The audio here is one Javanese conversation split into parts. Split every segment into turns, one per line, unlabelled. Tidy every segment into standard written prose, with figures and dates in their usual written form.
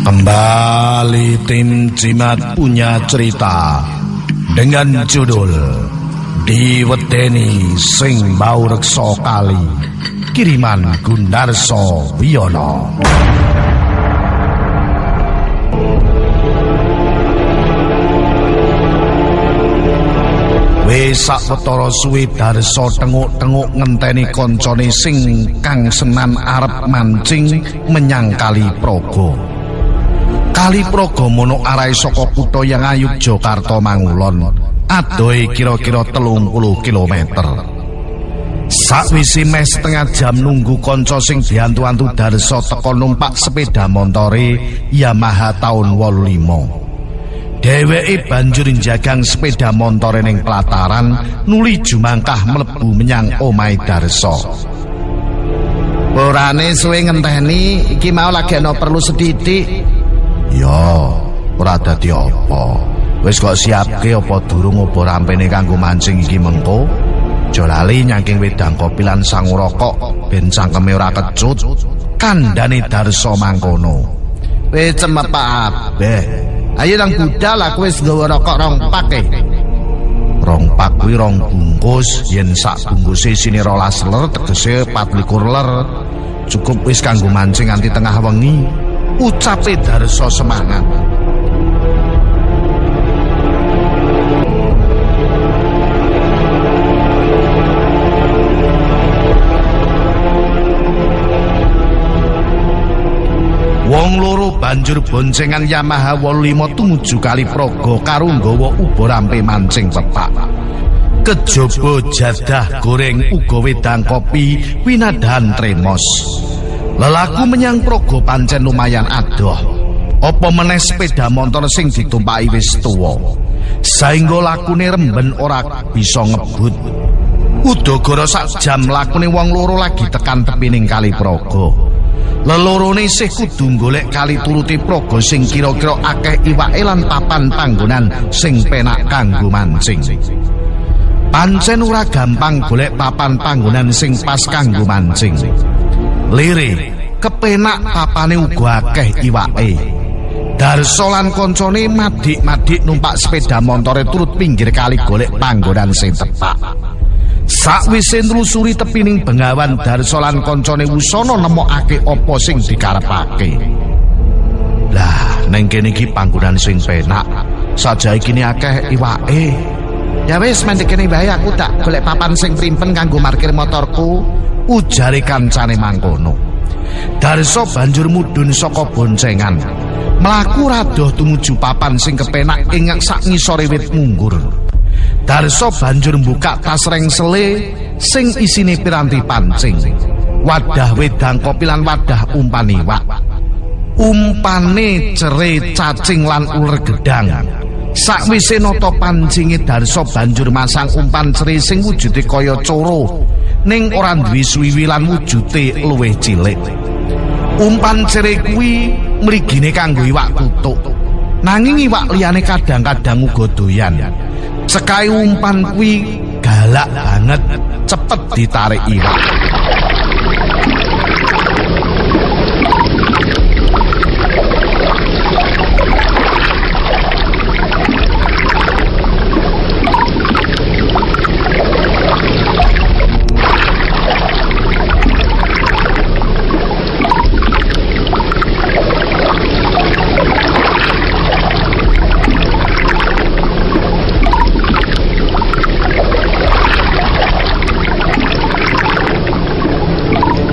Kembali tim Jimat punya cerita dengan judul Diwedeni Sing Bau Reksa Kali, kiriman Gundarso Wiono. Wis sawetara suwe Darso tenguk-tenguk ngenteni koncone sing kang senan arep mancing menyang Kali Praga. Kali Praga mono arai saka kutha yang Ayub Jakarta mangulon, adohe kira-kira 30 km. Sakwise meh setengah jam nunggu kanca sing diantu-antu Darso teka numpak sepeda montore Yamaha tahun 85. Dheweke banjur njagang sepeda montore ning pelataran nuli jumangkah mlebu menyang omahe Darso. Orane suwe ngenteni, iki mau lagi ana perlu sedidik. Ya, ora dadi apa. Wis kok siapke apa durung apa rampene kanggo mancing iki mengko? Aja lali nyangking wedang kopi lan sangu rokok ben cangkeme ora kecut. Kandhane Darso mangkono. Wis cemepak kabeh. Ayo nang budal aku wis nggawa rokok 2 pak e. 2 pak kuwi 2 bungkus, yen sak bungkuse isine 12 ler tegese 24 ler. Cukup wis kanggo mancing nganti tengah wengi. Ucape Darso semangat. Wong loro banjur boncengan Yamaha 85 tumuju Kali Praga karo nggawa ubo rampe mancing pepak. Kejaba jadah goreng uga wedang kopi winadahan tremos. Lelaku menyang Praga pancen lumayan adoh. Apa meneh sepeda motor sing ditumpaki wis tuwa. Saengga lakune remben ora bisa ngebut. Udagara sak jam lakune wong loro lagi tekan tepining Kali Praga. Lelorone isih kudu golek kali turuti Praga sing kira-kira akeh iwake lan papan panggonan sing penak kanggo mancing. Pancen ora gampang golek papan panggonan sing pas kanggo mancing. Lire, kepenak papane uga akeh iwake. Darso lan koncone madik-madik numpak sepeda montore turut pinggir kali golek panggonan sing tepak. Sakwise nlusuri tepining Bengawan, Darso lan koncone wusana nemokake apa sing dikarepake. Lah, neng kene iki panggonan sing penak. Sajaiki ne akeh iwake. Ya wis mendek kene wae aku tak golek papan sing primpen kanggo parkir motorku, ujare kancane mangkono. Darso banjur mudhun saka boncengan. Mlaku radoh tumuju papan sing kepenak ing sak ngisore wit munggur. Darso banjur mbuka tas rengsele sing isine piranti pancing, wadah wedang kopi lan wadah umpan iwak. Umpane cere cacing lan uler gedang. Sakwise nata pancinge Darso banjur masang umpan cere sing wujude kaya coro ning ora duwe suwiwi lan wujude luwih cilik. Umpan cere kuwi mrigine kanggo iwak tutuk. Nanging iwak liyane kadang-kadang uga doyan. Sekai umpan kuwi galak banget, cepet ditarik iwak.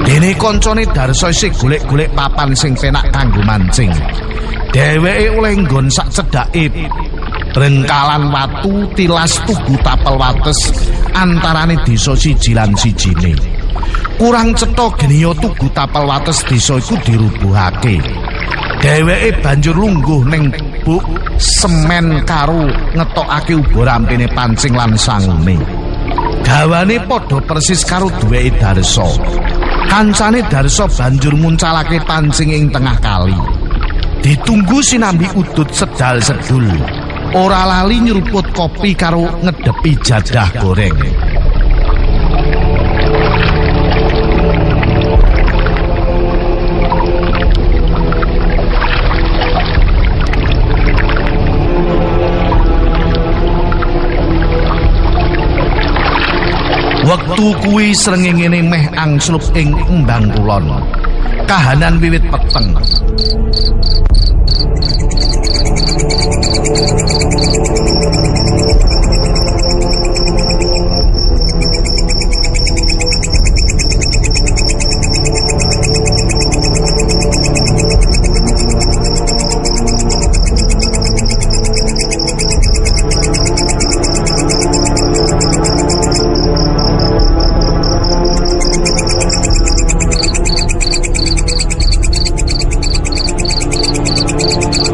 Dene koncone Darso isih golek-golek papan sing penak kanggo mancing. Dheweke oleh nggon sak cedhake brengkalan watu tilas tugu tapel wates antarane desa siji lan sijine. Kurang cetha geniya tugu tapel wates desa iku dirubuhake. Dheweke banjur lungguh ning buk semen karo ngetokake ubo rampene pancing lan sangune. Gawane padha persis karo duweke Darso. Kancane Darso banjur muncalake pancing ing tengah kali. Ditunggu sinambi udut sedal sedul. Ora lali nyeruput kopi karo ngedepi jadah goreng. Wektu kuwi srengenge meh angslup ing embang kulon. Kahanan wiwit peteng.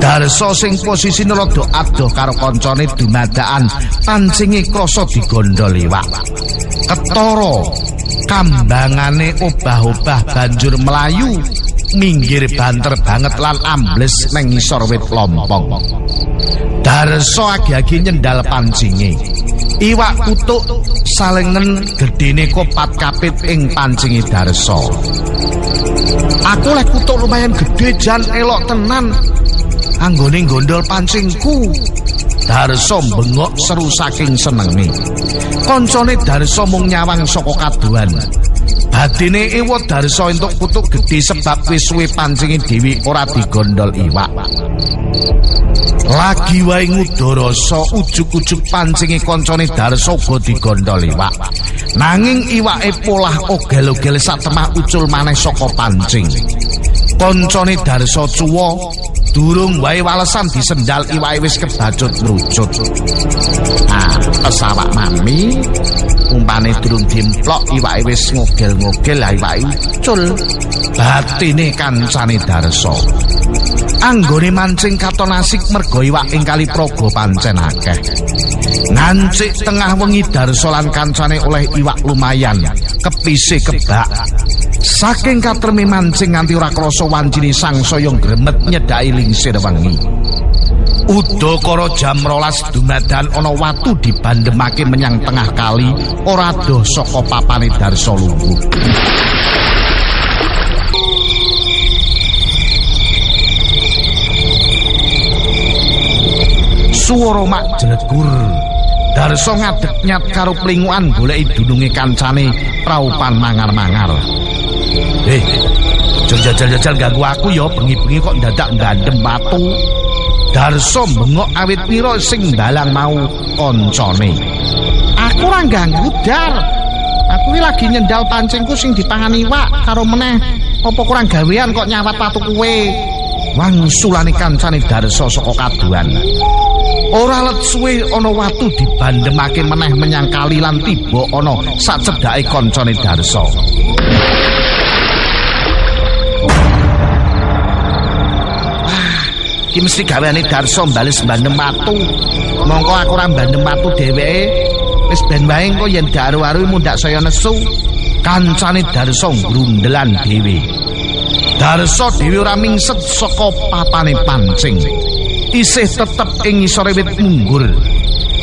Darso sing posisine rada adoh karo kancane dumadakan pancinge krasa digondhol iwak. Ketara kambangane obah-obah banjur melayu minggir banter banget lan ambles nang ngisor wit lompong. Darso agi-agi nyendal pancinge. Iwak kutuk salengen gedene kopat kapit ing pancinge Darso. Aku lek kutuk lumayan gede jan elok tenan. Anggone gondol pancingku. Darso bengok seru saking senenge. Koncone Darso mung nyawang saka kaduan. Batine ewa Darso entuk kutuk gedhe sebab wis suwe pancinge dhewe ora digondol iwak. Lagi wae ngudarasa ujug-ujug pancinge koncone Darso uga digondol iwak. Nanging iwake polah ogel-ogel satemah ucul maneh saka pancing. Koncone Darso cuwa durung wae walesan disendal iwake wis kebacut mrucut. Pesawak mami umpane durung dimplok iwake wis ngogel-ngogel la iwake ucul. Batine kancane Darso. Anggone mancing katon asik merga iwak ing Kali Praga pancen akeh. Ngancik tengah wengi Darso lan kancane oleh iwak lumayan, kepise kebak. Saking katreme mancing nganti ora krasa wancine sangsaya gremet nyedhaki lingsir wengi. Udakara jam 12 dumadan ana watu dibandemake menyang tengah kali ora doh saka papane Darso lungguh. Suara mak jlegur. Darso ngadeg nyat karo plingukan goleki dununge kancane praupan mangar-mangar. Jajal-jajal ganggu aku ya, bengi-bengi kok dadak ngandem watu. Darso bengok awit pira sing dalang mau koncone. Aku ora ganggu, Dar. Aku iki lagi nyendal pancingku sing ditangani iwak karo meneh. Apa kurang gawean kok nyawat watu kuwe? Wangsulane kancane Darso saka kaduan. Ora let suwe ana watu dibandemake meneh menyang kali lan tiba ana sacedhake kancane Darso. Iki mesti gaweane Darso bales bandem watu. Mongko aku ora bandem watu dheweke. Wis ben wae engko yen daru-aru mundak saya nesu. Kancane Darso grundelan dhewe. Darso dhewe ora mingset saka papane pancing. Isih tetep ing ngisore wit munggur.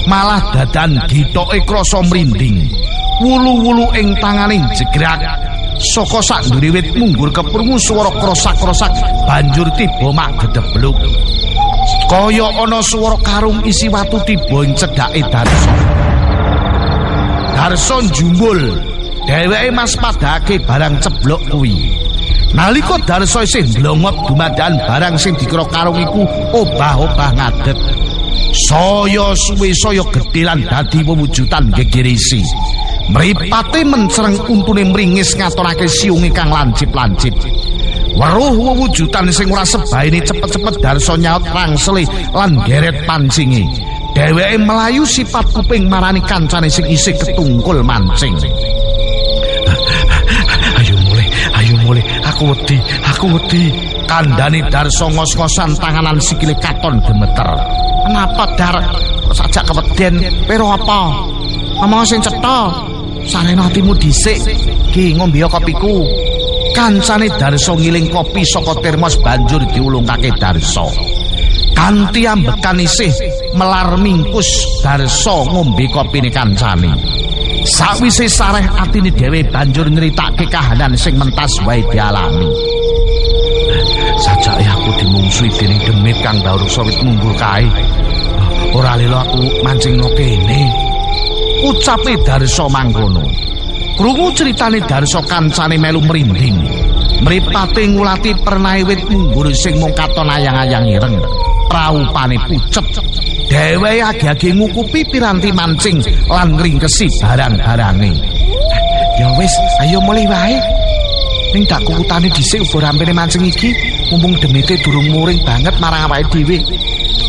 Malah dadan gitoke krasa mrinding. Wulu-wulu ing tangane jegrak. Saka sak ndure wit munggur keprungu swara krosak-krosak banjur tiba mak gedebluk. Kaya ana swara karung isi watu tiba ing cedhake Darso. Darso njumbul. Dheweke mas padhake barang ceblok kuwi. Nalika Darso isih ndlongot dumadakan barang sing dikira karung iku obah-obah ngadeg. Saya suwe saya gedhe lan dadi wewujudan gegirisi. Mripate mencereng untune mringis ngaturake siunge kang lancip-lancip. Weruh wewujudan sing ora sebaine cepet-cepet Darso nyaut rangsele lan geret pancinge. Dheweke melayu sipat kuping marani kancane sing isih ketungkul mancing. Ayo mulai, aku wedi. Kandhane Darso ngos-ngosan tanganan sikile katon gemeter. Kenapa, Dar? Kok sajak keweden? Pero apa? Ngomong sing cetha. Sarene atimu dhisik. Ki ngombe kopiku. Kancane Darso ngiling kopi saka termos banjur diulungake Darso. Kanthi ambekan isih melar mingkus Darso ngombe kopine kancane. Sawise sareh atine dhewe banjur nyeritake kahanan sing mentas wae dialami. Sajake aku dimungsuhi dening demit kang daur sawit munggur kae. Ora lelo aku mancing no kene. Ucape Darso mangkono. Krungu critane Darsa kancane melu merinding. Mripate ngulati pernahe wit munggur sing mung katon ayang-ayang ireng. Praupane pucet. Dheweke agi-agi ngukupi piranti mancing lan ngringkesi barang-barange. Ya wis, ayo mulai wae. Ning tak kukutane dhisik uga rampene mancing iki, mumpung demite durung muring banget marang awake dhewe.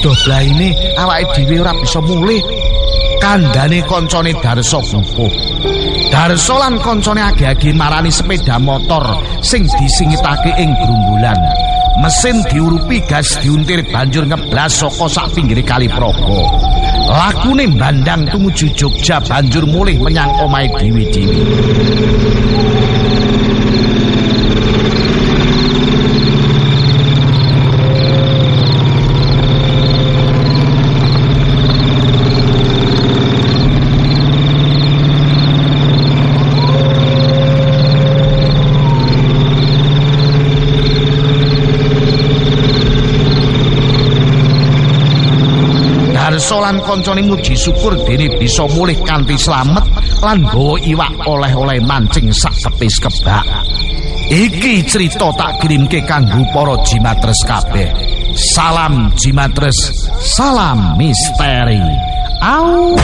Doblaine awake dhewe ora bisa mulih. Kandhane kancane Darsa bubuh. Darsa lan kancane agi-agi marani sepeda motor sing disingitake ing grumbulan. Mesin diurupi, gas diuntir banjur ngeblas saka sak pinggire Kali Praga. Lakune mbandang tumuju Jogja banjur mulih menyang omahe dhewe-dhewe. Darsa lan kancane muji syukur dene bisa mulih kanthi slamet lan gawa iwak oleh-oleh mancing sak kepis kebak. Iki crita tak kirimke kanggo para jimatres kabeh. Salam jimatres, salam misteri. Au.